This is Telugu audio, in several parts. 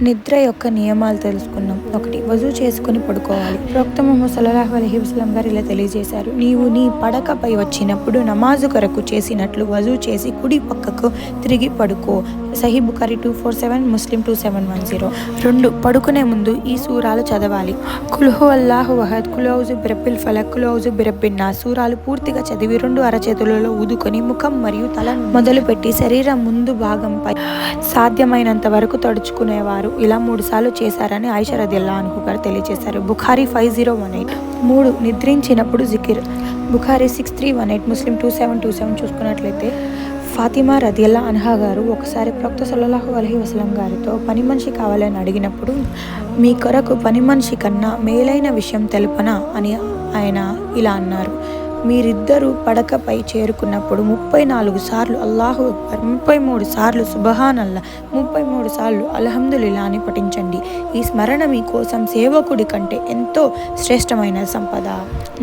నిద్ర యొక్క నియమాలు తెలుసుకున్నాం. 1. వజూ చేసుకుని పడుకోవాలి. ప్రవక్త ముహమ్మద్ సల్లల్లాహు అలైహి వసల్లం గారు ఇలా తెలియజేశారు: నీవు నీ పడకపై వచ్చినప్పుడు నమాజు కొరకు చేసినట్లు వజూ చేసి కుడి పక్కకు తిరిగి పడుకో. సహీ బుఖారీ 247, ముస్లిం 2710. 2. పడుకునే ముందు ఈ సూరాలు చదవాలి. కుల్ హువల్లాహు అహద్, కుల్ ఔజు బిరబ్బిల్ ఫలక్, కుల్ ఔజు బిరబ్బిన్ నాస్ సూరాలు పూర్తిగా చదివి 2 అరచేతులలో ఊదుకొని ముఖం మరియు తలను మొదలుపెట్టి శరీరం ముందు భాగంపై సాధ్యమైనంత వరకు తడుచుకునేవారు ఇలా 3 సార్లు చేశారని ఆయిషా రదియల్లాహు అన్హా గారు తెలియజేశారు. బుఖారీ 5018. 3. నిద్రించినప్పుడు జికిర్. బుఖారీ 6318, ముస్లిం 2727 చూసుకున్నట్లయితే ఫాతిమా రదియల్లాహు అన్హా గారు ఒకసారి ప్రవక్త సల్లల్లాహు అలైహి వసల్లం గారితో పని మనిషి కావాలని అడిగినప్పుడు, మీ కొరకు పని మనిషి కన్నా మేలైన విషయం తెలుపనా అని ఆయన ఇలా అన్నారు: మీరిద్దరూ పడకపై చేరుకున్నప్పుడు 34 సార్లు అల్లాహు అక్బర్, 33 సార్లు సుబహానల్లా, 33 సార్లు అల్హమ్దులిల్లా అని పఠించండి. ఈ స్మరణ మీ కోసం సేవకుడి కంటే ఎంతో శ్రేష్టమైన సంపద.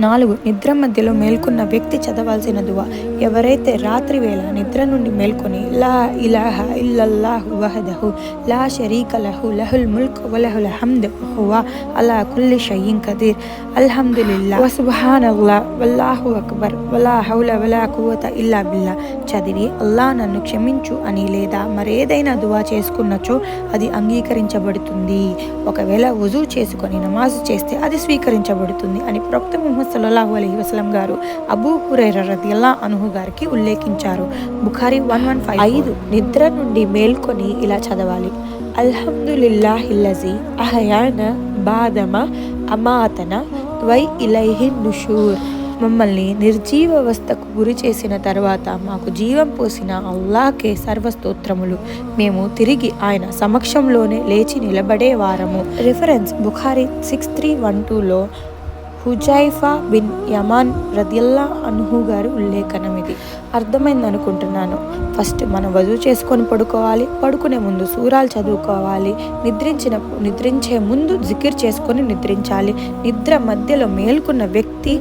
4. నిద్ర మధ్యలో మేల్కొన్న వ్యక్తి చదవాల్సిన దువా. ఎవరైతే రాత్రి వేళ నిద్ర నుండి మేల్కొని లా ఇలాహ ఇల్లల్లాహు వహదహు లా షరీక లహు లహుల్ ముల్క్ వలహుల్ హమ్ద్ వహువ అలా కుల్లి షైఇన్ ఖదీర్ అల్హమ్దులిల్లా వసుబ్హానల్లా వల్లాహు అక్బర్ వలా హౌల వలా కువ్వత ఇల్లా బిల్లా చదివి అల్లా నన్ను క్షమించు అని లేదా మరేదైనా దువా చేసుకున్నచో అది అంగీకరించబడుతుంది. ఒకవేళ వజూ చేసుకొని నమాజు చేస్తే అది స్వీకరించబడుతుంది అని ప్రవక్త ముహమ్మద్ సల్లల్లాహు అలైహి వసల్లం గారు అబూ హురైరా రదియల్లాహు అన్హు గారికి ఉల్లేఖించారు. బుఖారీ 1154. 5. నిద్ర నుండి మేల్కొని ఇలా చదవాలి: అల్హమ్దులిల్లాహిల్లజీ అహయానా బాదమా అమాతనా వై ఇలైహి నుషూర్. మమ్మల్ని నిర్జీవావస్థకు గురి చేసిన తర్వాత మాకు జీవం పోసిన అల్లాహ్కే సర్వస్తోత్రములు. మేము తిరిగి ఆయన సమక్షంలోనే లేచి నిలబడేవారము. రిఫరెన్స్ బుఖారీ 6312లో హుజైఫా బిన్ యమాన్ రదియల్లాహు అన్హు గారి ఉల్లేఖనం. ఇది అర్థమైంది అనుకుంటున్నాను. ఫస్ట్ మనం వజూ చేసుకొని పడుకోవాలి. పడుకునే ముందు సూరాలు చదువుకోవాలి. నిద్రించే ముందు జికిర్ చేసుకొని నిద్రించాలి. నిద్ర మధ్యలో మేల్కొన్న వ్యక్తి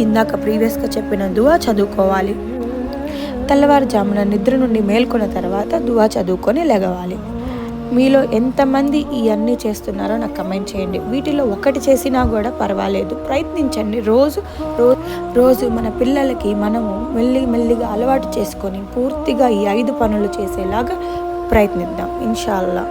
ఇందాక ప్రీవియస్గా చెప్పిన దువా చదువుకోవాలి. తెల్లవారుజామున నిద్ర నుండి మేల్కొన్న తర్వాత దువా చదువుకొని లెగవాలి. మీలో ఎంతమంది ఇవన్నీ చేస్తున్నారో నాకు కమెంట్ చేయండి. వీటిలో ఒకటి చేసినా కూడా పర్వాలేదు, ప్రయత్నించండి. రోజు మన పిల్లలకి మనము మెల్లిగా అలవాటు చేసుకొని పూర్తిగా ఈ 5 పనులు చేసేలాగా ప్రయత్నిద్దాం ఇన్షాల్లా.